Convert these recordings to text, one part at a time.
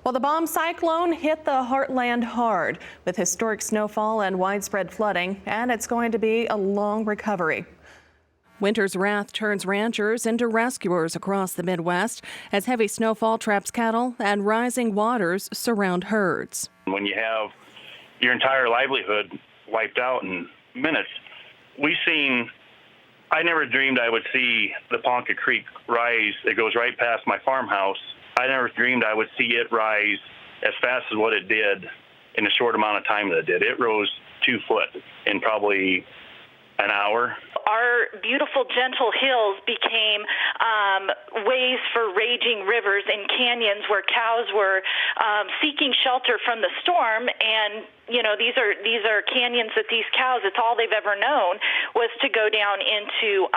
Well, the bomb cyclone hit the heartland hard with historic snowfall and widespread flooding, and it's going to be a long recovery. Winter's wrath turns ranchers into rescuers across the Midwest as heavy snowfall traps cattle and rising waters surround herds. When you have your entire livelihood wiped out in minutes, I never dreamed I would see the Ponca Creek rise. It goes right past my farmhouse. I never dreamed I would see it rise as fast as what it did in a short amount of time that it did. It rose 2 foot in probably an hour. Our beautiful, gentle hills became ways for raging rivers and canyons where cows were seeking shelter from the storm. And these are canyons that these cows, it's all they've ever known was to go down into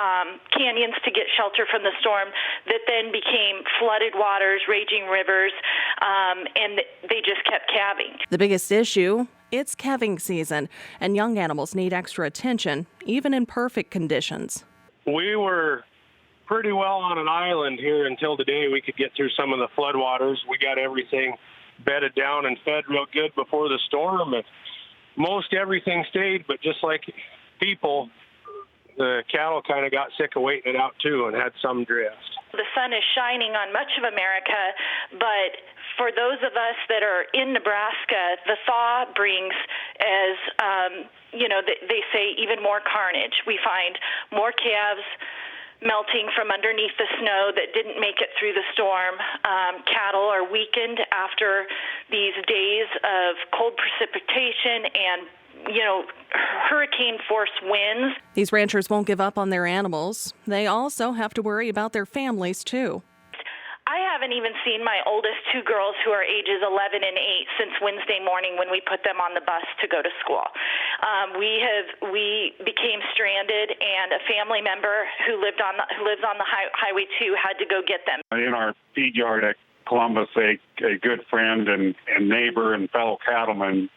canyons to get shelter from the storm that then became flooded waters, raging rivers, and they just kept calving. The biggest issue, it's calving season, and young animals need extra attention, even in perfect conditions. We were pretty well on an island here until today. We could get through some of the floodwaters. We got everything bedded down and fed real good before the storm, and most everything stayed, but just like people, the cattle kind of got sick of waiting it out too and had some drift. The sun is shining on much of America, but for those of us that are in Nebraska, the thaw brings, as they say, even more carnage. We find more calves melting from underneath the snow that didn't make it through the storm. Cattle are weakened after these days of cold precipitation and hurricane force winds. These ranchers won't give up on their animals. They also have to worry about their families too. I haven't even seen my oldest 2 girls who are ages 11 and 8 since Wednesday morning when we put them on the bus to go to school. We became stranded, and a family member who lives on the Highway 2 had to go get them. In our feed yard at Columbus, a good friend and neighbor and fellow cattleman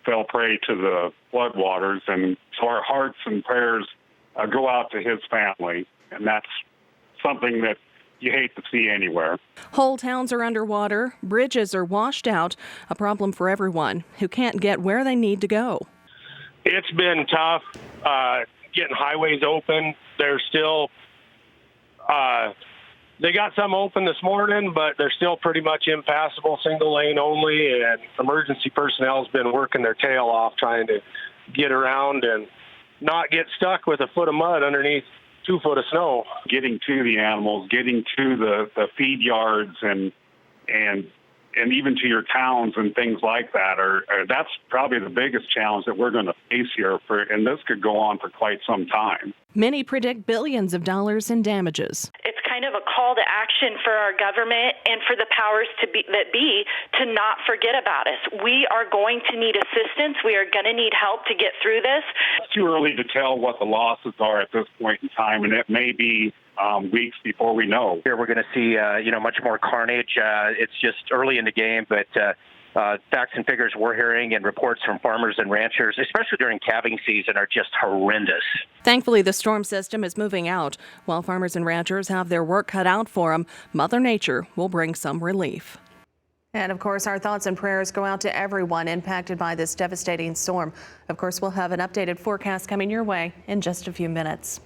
fell prey to the floodwaters, and so our hearts and prayers go out to his family, and that's something that you hate to see anywhere. Whole towns are underwater, bridges are washed out, a problem for everyone who can't get where they need to go. It's been tough getting highways open. They're still, they got some open this morning, but they're still pretty much impassable, single lane only, and emergency personnel has been working their tail off trying to get around and not get stuck with a foot of mud underneath 2 foot of snow. Getting to the animals, getting to the feed yards and even to your towns and things like that that's probably the biggest challenge that we're going to face here and this could go on for quite some time. Many predict billions of dollars in damages. It's kind of a call to action for our government and for the powers that be to not forget about us. We are going to need assistance. We are going to need help to get through this. It's too early to tell what the losses are at this point in time, and it may be weeks before we know. Here we're going to see, much more carnage. It's just early in the game, but facts and figures we're hearing and reports from farmers and ranchers, especially during calving season, are just horrendous. Thankfully, the storm system is moving out. While farmers and ranchers have their work cut out for them, Mother Nature will bring some relief. And of course, our thoughts and prayers go out to everyone impacted by this devastating storm. Of course, we'll have an updated forecast coming your way in just a few minutes.